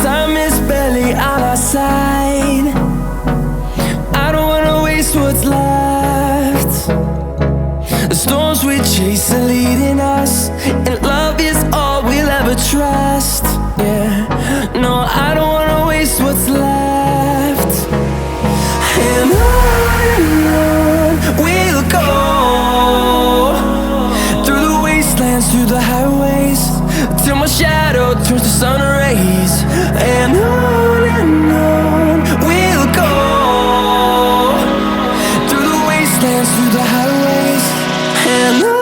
time is barely on our side. I don't wanna waste what's left. The storms we chase are leading us, and love is all we'll ever trust. Yeah, no, I don't wanna waste what's left. And on we'll go, through the wastelands, through the highways, till my shadow turns to sun rays. And on we'll go, through the wastelands, through the highways, and on.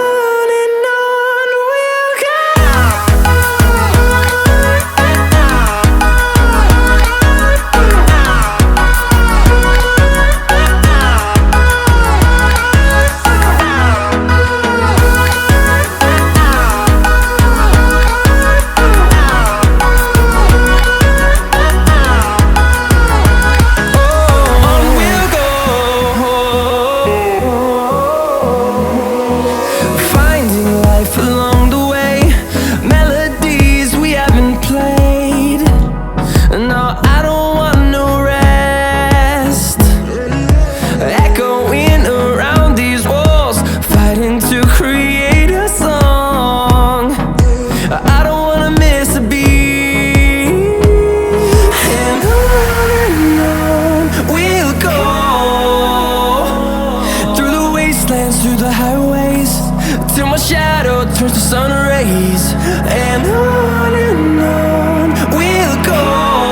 Through the highways, till my shadow turns to sun rays. And on we'll go.